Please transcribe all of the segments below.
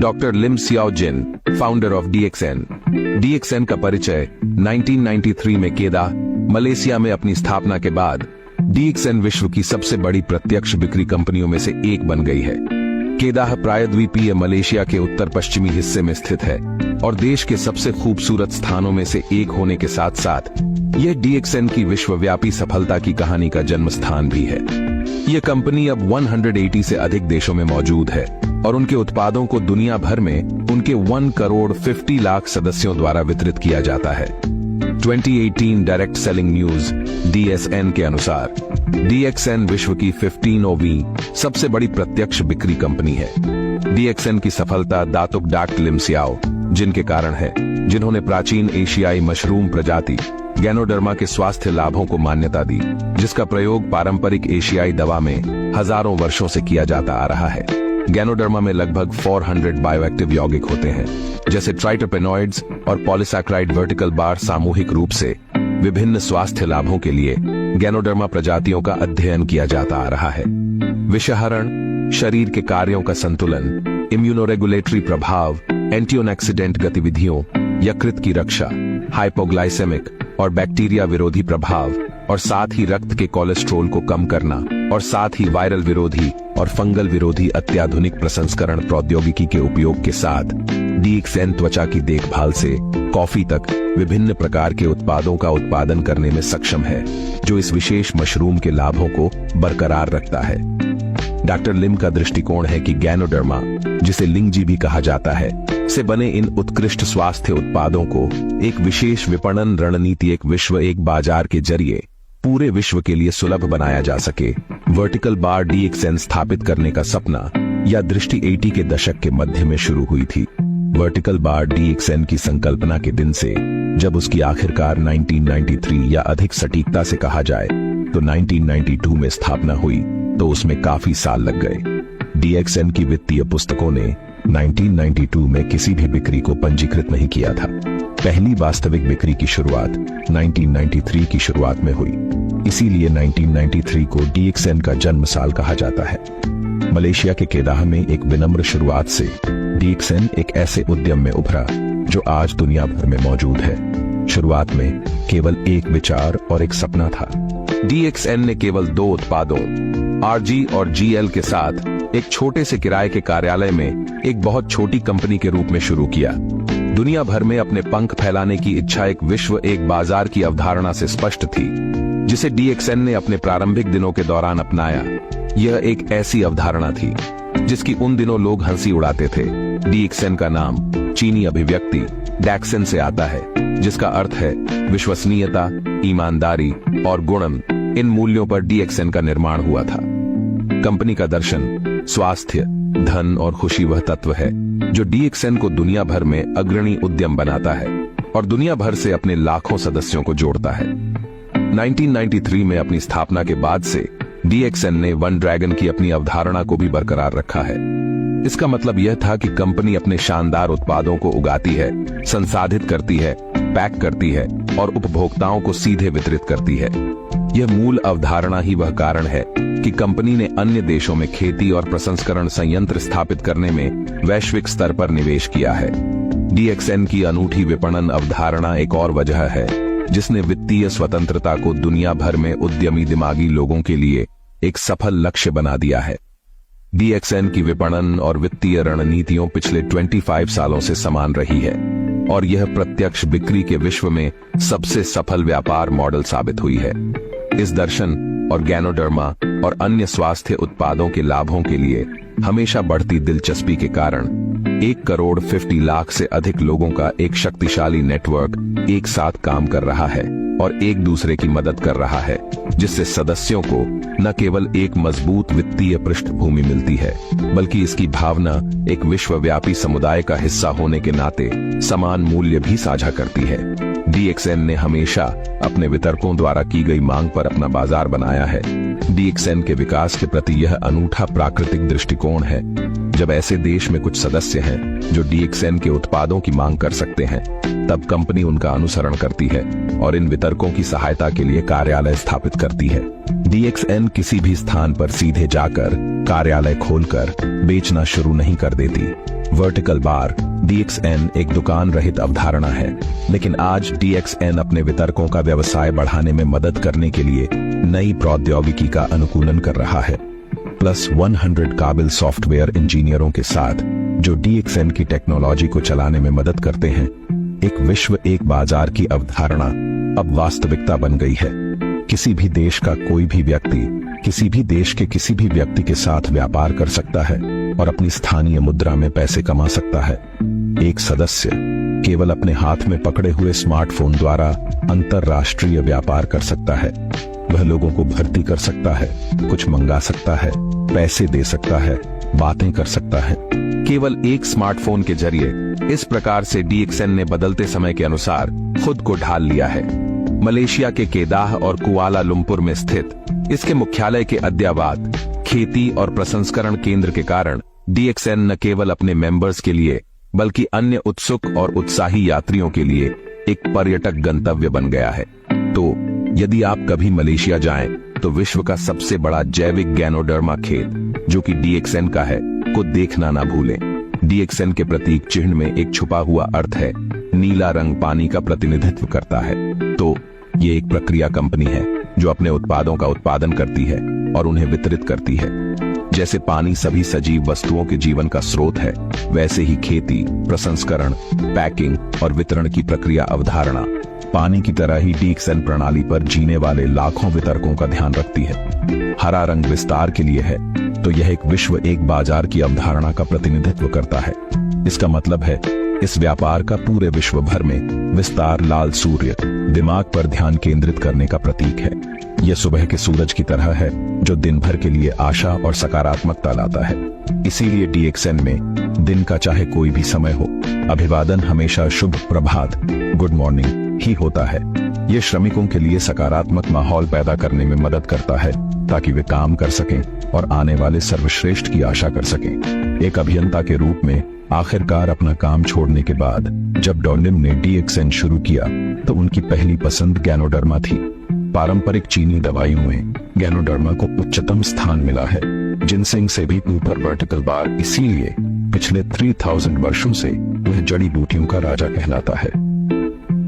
Doctor Lim Siow Jin, founder of DXN. DXN का परिचय 1993 में केदा, मलेशिया में अपनी स्थापना के बाद डीएक्सएन विश्व की सबसे बड़ी प्रत्यक्ष बिक्री कंपनियों में से एक बन गई है। केदाह प्रायद्वीपीय मलेशिया के उत्तर पश्चिमी हिस्से में स्थित है और देश के सबसे खूबसूरत स्थानों में से एक होने के साथ साथ यह डीएक्सएन की विश्वव्यापी सफलता की कहानी का जन्म स्थान भी है। यह कंपनी अब 180 से अधिक देशों में मौजूद है और उनके उत्पादों को दुनिया भर में उनके 1 करोड़ 50 लाख सदस्यों द्वारा वितरित किया जाता है। 2018 डायरेक्ट सेलिंग न्यूज DSN के अनुसार डीएक्सएन विश्व की 15वीं सबसे बड़ी प्रत्यक्ष बिक्री कंपनी है। डीएक्सएन की सफलता दातुक डॉक्टर लिम सियाओ जिन के कारण है, जिन्होंने प्राचीन एशियाई मशरूम प्रजाति गैनोडर्मा के स्वास्थ्य लाभों को मान्यता दी, जिसका प्रयोग पारंपरिक एशियाई दवा में हजारों वर्षों से किया जाता आ रहा है। गैनोडर्मा में लगभग 400 बायोएक्टिव यौगिक होते हैं, जैसे ट्राइटरपेनॉइड्स और पॉलीसैकेराइड वर्टिकल बार। सामूहिक रूप से विभिन्न स्वास्थ्य लाभों के लिए गैनोडर्मा प्रजातियों का अध्ययन किया जाता आ रहा है। विषहरण, शरीर के कार्यों का संतुलन, इम्यूनोरेगुलेटरी प्रभाव, एंटीऑक्सीडेंट गतिविधियों, यकृत की रक्षा, हाइपोग्लाइसेमिक और बैक्टीरिया विरोधी प्रभाव, और साथ ही रक्त के कोलेस्ट्रॉल को कम करना, और साथ ही वायरल विरोधी और फंगल विरोधी अत्याधुनिक प्रसंस्करण प्रौद्योगिकी के उपयोग के साथ डीएक्सएन त्वचा की देखभाल से कॉफी तक विभिन्न प्रकार के उत्पादों का उत्पादन करने में सक्षम है, जो इस विशेष मशरूम के लाभों को बरकरार रखता है। डॉक्टर लिम का दृष्टिकोण है कि गैनोडर्मा, जिसे लिंगजी भी कहा जाता है, से बने इन उत्कृष्ट स्वास्थ्य उत्पादों को एक विशेष विपणन रणनीति, एक विश्व एक बाजार के जरिए पूरे विश्व के लिए सुलभ बनाया जा सके। वर्टिकल बार डीएक्सएन स्थापित करने का सपना या दृष्टि 80 के दशक के मध्य में शुरू हुई थी। वर्टिकल बार डीएक्सएन की संकल्पना के दिन से जब उसकी आखिरकार 1993 या अधिक सटीकता से कहा जाए तो 1992 में स्थापना हुई, तो उसमें काफी साल लग गए। डीएक्सएन की वित्तीय पुस्तकों ने 1992 में किसी भी बिक्री को पंजीकृत नहीं किया था। पहली वास्तविक बिक्री की शुरुआत 1993 की शुरुआत में हुई, इसीलिए 1993 को डीएक्सएन का जन्म साल कहा जाता है। मलेशिया के केदाह में एक विनम्र शुरुआत से डीएक्सएन एक ऐसे उद्यम में उभरा जो आज दुनिया भर में मौजूद है। शुरुआत में केवल एक विचार और एक सपना था। डीएक्सएन ने केवल 2 उत्पादों RG और GL के साथ एक छोटे से किराए के कार्यालय में एक बहुत छोटी कंपनी के रूप में शुरू किया। दुनिया भर में अपने पंख फैलाने की इच्छा एक विश्व एक बाजार की अवधारणा से स्पष्ट थी, जिसे डीएक्सएन ने अपने प्रारंभिक दिनों के दौरान अपनाया। यह एक ऐसी अवधारणा थी जिसकी उन दिनों लोग हंसी उड़ाते थे। डीएक्सएन का नाम चीनी अभिव्यक्ति डैक्सन से आता है, जिसका अर्थ है विश्वसनीयता, ईमानदारी और गुणन। इन मूल्यों पर डीएक्सएन का निर्माण हुआ था। कंपनी का दर्शन स्वास्थ्य, धन और खुशी वह तत्व है जो डीएक्सएन को दुनिया भर में अग्रणी उद्यम बनाता है और दुनिया भर से अपने लाखों सदस्यों को जोड़ता है। 1993 में अपनी स्थापना के बाद से डीएक्सएन ने वन ड्रैगन की अपनी अवधारणा को भी बरकरार रखा है। इसका मतलब यह था कि कंपनी अपने शानदार उत्पादों को उगाती है, संसाधित करती है, पैक करती है और उपभोक्ताओं को सीधे वितरित करती है। यह मूल अवधारणा ही वह कारण है कि कंपनी ने अन्य देशों में खेती और प्रसंस्करण संयंत्र स्थापित करने में वैश्विक स्तर पर निवेश किया है। डीएक्सएन की अनूठी विपणन अवधारणा एक और वजह है जिसने वित्तीय स्वतंत्रता को दुनिया भर में उद्यमी दिमागी लोगों के लिए एक सफल लक्ष्य बना दिया है। डीएक्सएन की विपणन और वित्तीय रणनीतियों पिछले 25 सालों से समान रही है और यह प्रत्यक्ष बिक्री के विश्व में सबसे सफल व्यापार मॉडल साबित हुई है। इस दर्शन और गैनोडर्मा और अन्य स्वास्थ्य उत्पादों के लाभों के लिए हमेशा बढ़ती दिलचस्पी के कारण 1 करोड़ 50 लाख से अधिक लोगों का एक शक्तिशाली नेटवर्क एक साथ काम कर रहा है और एक दूसरे की मदद कर रहा है, जिससे सदस्यों को न केवल एक मजबूत वित्तीय पृष्ठभूमि मिलती है, बल्कि इसकी भावना एक विश्वव्यापी समुदाय का हिस्सा होने के नाते समान मूल्य भी साझा करती है। डीएक्सएन ने हमेशा अपने वितरकों द्वारा की गई मांग पर अपना बाजार बनाया है। डीएक्सएन के विकास के प्रति यह अनूठा प्राकृतिक दृष्टिकोण है। जब ऐसे देश में कुछ सदस्य हैं जो डीएक्सएन के उत्पादों की मांग कर सकते हैं, तब कंपनी उनका अनुसरण करती है और इन वितरकों की सहायता के लिए कार्यालय स्थापित करती है। DXN किसी भी स्थान पर सीधे जाकर कार्यालय खोलकर बेचना शुरू नहीं कर देती। वर्टिकल बार DXN एक दुकान रहित अवधारणा है, लेकिन आज DXN अपने वितरकों का व्यवसाय बढ़ाने में मदद करने के लिए नई प्रौद्योगिकी का अनुकूलन कर रहा है। प्लस 100 काबिल सॉफ्टवेयर इंजीनियरों के साथ जो DXN की टेक्नोलॉजी को चलाने में मदद करते हैं, एक विश्व एक बाजार की अवधारणा अब वास्तविकता बन गई है। किसी भी देश का कोई भी व्यक्ति किसी भी देश के किसी भी व्यक्ति के साथ व्यापार कर सकता है और अपनी स्थानीय मुद्रा में पैसे कमा सकता है। एक सदस्य केवल अपने हाथ में पकड़े हुए स्मार्टफोन द्वारा अंतरराष्ट्रीय व्यापार कर सकता है। वह लोगों को भर्ती कर सकता है, कुछ मंगा सकता है, पैसे दे सकता है, बातें कर सकता है, केवल एक स्मार्टफोन के जरिए। इस प्रकार से DXN ने बदलते समय के अनुसार खुद को ढाल लिया है। मलेशिया के केदाह और कुआलालंपुर में स्थित इसके मुख्यालय के अद्यावत खेती और प्रसंस्करण केंद्र के कारण DXN न केवल अपने मेंबर्स के लिए बल्कि अन्य उत्सुक और उत्साही यात्रियों के लिए एक पर्यटक गंतव्य बन गया है। तो यदि आप कभी मलेशिया जाएं, तो विश्व का सबसे बड़ा जैविक गैनोडर्मा खेत जो कि DXN का है को देखना ना भूलें। DXN के प्रतीक चिन्ह में एक छुपा हुआ अर्थ है। नीला रंग पानी का प्रतिनिधित्व करता है। तो ये एक प्रक्रिया कंपनी है जो अपने उत्पादों का उत्पादन करती है और उन्हें वितरित करती है। जैसे पानी सभी सजीव वस्तुओं के जीवन का स्रोत है, वैसे ही खेती, प्रसंस्करण, पैकिंग और वितरण की प्रक्रिया अवधारणा पानी की तरह ही DXN प्रणाली पर जीने वाले लाखों वितरकों का ध्यान रखती है। हरा रंग विस्तार के लिए है, तो यह एक विश्व एक बाजार की अवधारणा का प्रतिनिधित्व करता है। इसका मतलब है इस व्यापार का पूरे विश्व भर में विस्तार लाल सूर्य दिमाग पर ध्यान केंद्रित करने का प्रतीक है। यह सुबह के सूरज की तरह है जो दिन भर के लिए आशा और सकारात्मकता लाता है। इसीलिए DXN में दिन का चाहे कोई भी समय हो, अभिवादन हमेशा शुभ प्रभात, गुड मॉर्निंग ही होता है। यह श्रमिकों के लिए सकारात्मक माहौल पैदा करने में मदद करता है ताकि वे काम कर सकें और आने वाले सर्वश्रेष्ठ की आशा कर सकें। एक अभियंता के रूप में आखिरकार अपना काम छोड़ने के बाद जब डॉलिम ने DXN शुरू किया तो उनकी पहली पसंद गैनोडर्मा थी। पारंपरिक चीनी दवाइयों में गैनोडर्मा को उच्चतम स्थान मिला है। जिनसेंग से भी ऊपर वर्टिकल बार, इसीलिए पिछले 3000 वर्षों से वह जड़ी बूटियों का राजा कहलाता है।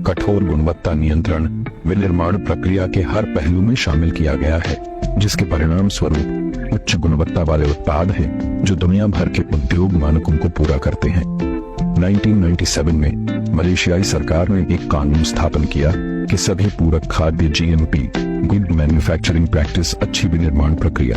कठोर गुणवत्ता नियंत्रण विनिर्माण प्रक्रिया के हर पहलू में शामिल किया गया है, जिसके परिणाम स्वरूप उच्च गुणवत्ता वाले उत्पाद हैं जो दुनिया भर के उद्योग मानकों को पूरा करते हैं। 1997 में मलेशियाई सरकार ने एक कानून स्थापन किया कि सभी पूरक खाद्य GMP गुड मैन्युफैक्चरिंग प्रैक्टिस अच्छी विनिर्माण प्रक्रिया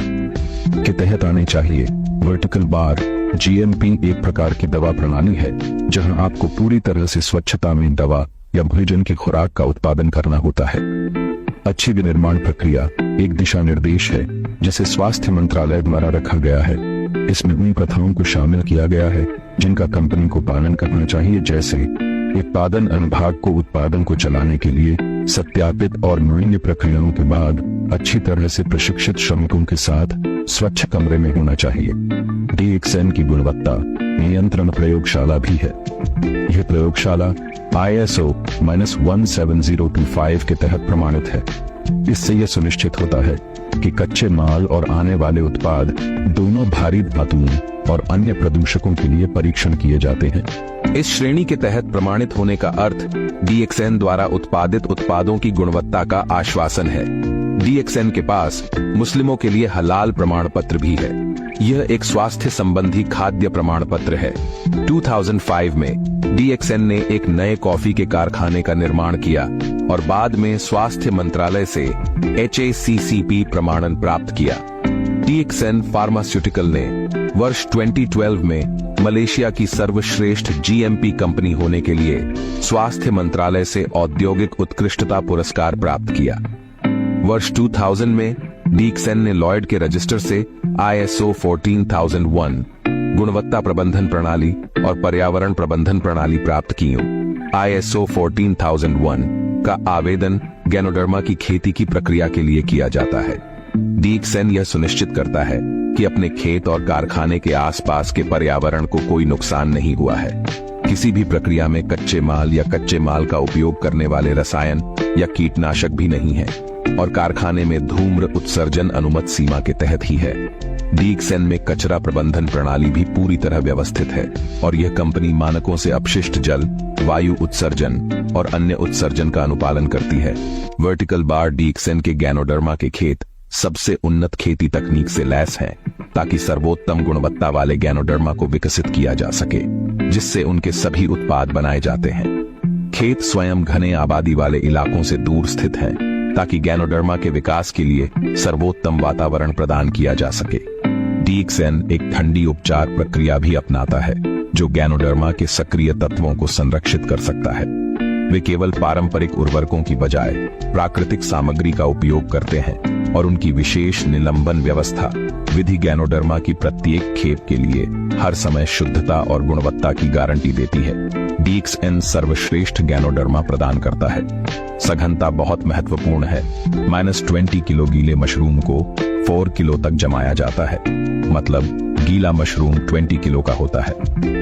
के तहत आने चाहिए। वर्टिकल बार GMP एक प्रकार की दवा प्रणाली है जहां आपको पूरी तरह से स्वच्छता में दवा या भोजन की खुराक का उत्पादन करना होता है। अच्छी विनिर्माण प्रक्रिया एक दिशा निर्देश है जिसे स्वास्थ्य मंत्रालय द्वारा रखा गया है। इसमें उन प्रथाओं को शामिल किया गया है जिनका कंपनी को पालन करना चाहिए, जैसे उत्पादन अनुभाग को उत्पादन को चलाने के लिए सत्यापित और मूल्य प्रक्रियाओं के बाद अच्छी तरह से प्रशिक्षित श्रमिकों के साथ स्वच्छ कमरे में होना चाहिए। DXN की गुणवत्ता नियंत्रण प्रयोगशाला भी है। यह प्रयोगशाला ISO -17025 के तहत प्रमाणित है। इससे यह सुनिश्चित होता है कि कच्चे माल और आने वाले उत्पाद दोनों भारी धातुओं और अन्य प्रदूषकों के लिए परीक्षण किए जाते हैं। इस श्रेणी के तहत प्रमाणित होने का अर्थ DXN द्वारा उत्पादित उत्पादों की गुणवत्ता का आश्वासन है। DXN के पास मुस्लिमों के लिए हलाल प्रमाण पत्र भी है। यह एक स्वास्थ्य संबंधी खाद्य प्रमाण पत्र है। 2005 में DXN ने एक नए कॉफी के कारखाने का निर्माण किया और बाद में स्वास्थ्य मंत्रालय से HACCP प्रमाणन प्राप्त किया। DXN फार्मास्यूटिकल ने वर्ष 2012 में मलेशिया की सर्वश्रेष्ठ GMP कंपनी होने के लिए स्वास्थ्य मंत्रालय से औद्योगिक उत्कृष्टता पुरस्कार प्राप्त किया। वर्ष 2000 में DXN ने लॉयड के रजिस्टर से ISO 14001 गुणवत्ता प्रबंधन प्रणाली और पर्यावरण प्रबंधन प्रणाली प्राप्त की। ISO 14001 का आवेदन गैनोडर्मा की खेती की प्रक्रिया के लिए किया जाता है। DXN यह सुनिश्चित करता है कि अपने खेत और कारखाने के आसपास के पर्यावरण को कोई नुकसान नहीं हुआ है। किसी भी प्रक्रिया में कच्चे माल या कच्चे माल का उपयोग करने वाले रसायन या कीटनाशक भी नहीं है। और कारखाने में धूम्र उत्सर्जन अनुमत सीमा के तहत ही है। DXN में कचरा प्रबंधन प्रणाली भी पूरी तरह व्यवस्थित है और यह कंपनी मानकों से अपशिष्ट जल, वायु उत्सर्जन और अन्य उत्सर्जन का अनुपालन करती है। वर्टिकल बार DXN के गैनोडर्मा के खेत सबसे उन्नत खेती तकनीक से लैस हैं, ताकि सर्वोत्तम गुणवत्ता वाले गैनोडर्मा को विकसित किया जा सके, जिससे उनके सभी उत्पाद बनाए जाते हैं। खेत स्वयं घने आबादी वाले इलाकों से दूर स्थित हैं, ताकि गैनोडर्मा के विकास के लिए सर्वोत्तम वातावरण प्रदान किया जा सके। DXN एक ठंडी उपचार प्रक्रिया भी अपनाता है, जो गैनोडर्मा के सक्रिय तत्वों को संरक्षित कर सकता है। वे केवल पारंपरिक उर्वरकों की बजाय प्राकृतिक सामग्री का उपयोग करते हैं और उनकी विशेष निलंबन व्यवस्था विधि गैनोडर्मा की प्रत्येक खेप के लिए हर समय शुद्धता और गुणवत्ता की गारंटी देती है। DXN सर्वश्रेष्ठ गैनोडर्मा प्रदान करता है। सघनता बहुत महत्वपूर्ण है। -20 किलो गीले मशरूम को 4 किलो तक जमाया जाता है, मतलब गीला मशरूम 20 किलो का होता है,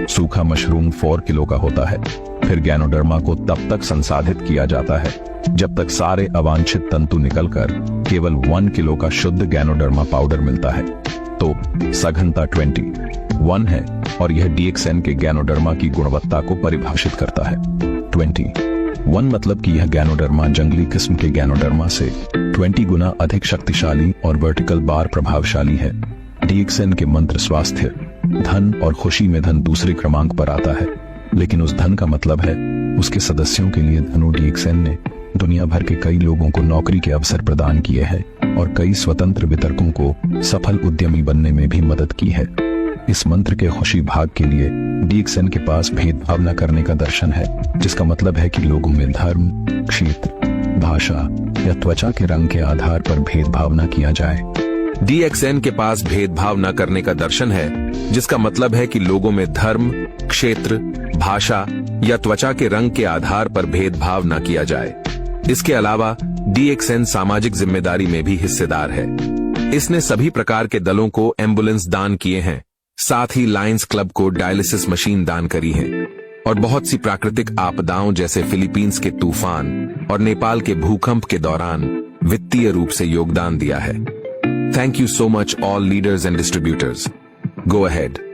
सूखा मशरूम 4 किलो का होता है। फिर गैनोडर्मा को तब तक संसाधित किया जाता है जब तक सारे अवांछित तंतु निकलकर केवल 1 किलो का शुद्ध गैनोडर्मा पाउडर मिलता है। तो सघनता 21 है और यह DXN के गैनोडर्मा की गुणवत्ता को परिभाषित करता है। 21 मतलब कि यह गैनोडर्मा जंगली किस्म के गैनोडर्मा से 20 गुना अधिक शक्तिशाली और वर्टिकल बार प्रभावशाली है। DXN के मंत्र स्वास्थ्य, धन और खुशी में धन दूसरे क्रमांक पर आता है, लेकिन उस धन का मतलब है उसके सदस्यों के लिए धनु। DXN ने दुनिया भर के कई लोगों को नौकरी के अवसर प्रदान किए हैं और कई स्वतंत्र वितरकों को सफल उद्यमी बनने में भी मदद की है। इस मंत्र के खुशी भाग के लिए DXN के पास भेदभाव न करने का दर्शन है, जिसका मतलब है कि लोगों में धर्म, क्षेत्र, भाषा या त्वचा के रंग के आधार पर भेदभाव न किया जाए। DXN के पास भेदभाव न करने का दर्शन है, जिसका मतलब है कि लोगों में धर्म, क्षेत्र, भाषा या त्वचा के रंग के आधार पर भेदभाव न किया जाए। इसके अलावा DXN सामाजिक जिम्मेदारी में भी हिस्सेदार है। इसने सभी प्रकार के दलों को एम्बुलेंस दान किए हैं, साथ ही लायंस क्लब को डायलिसिस मशीन दान करी है और बहुत सी प्राकृतिक आपदाओं जैसे फिलीपींस के तूफान और नेपाल के भूकंप के दौरान वित्तीय रूप से योगदान दिया है। Thank you so much all leaders and distributors. Go ahead.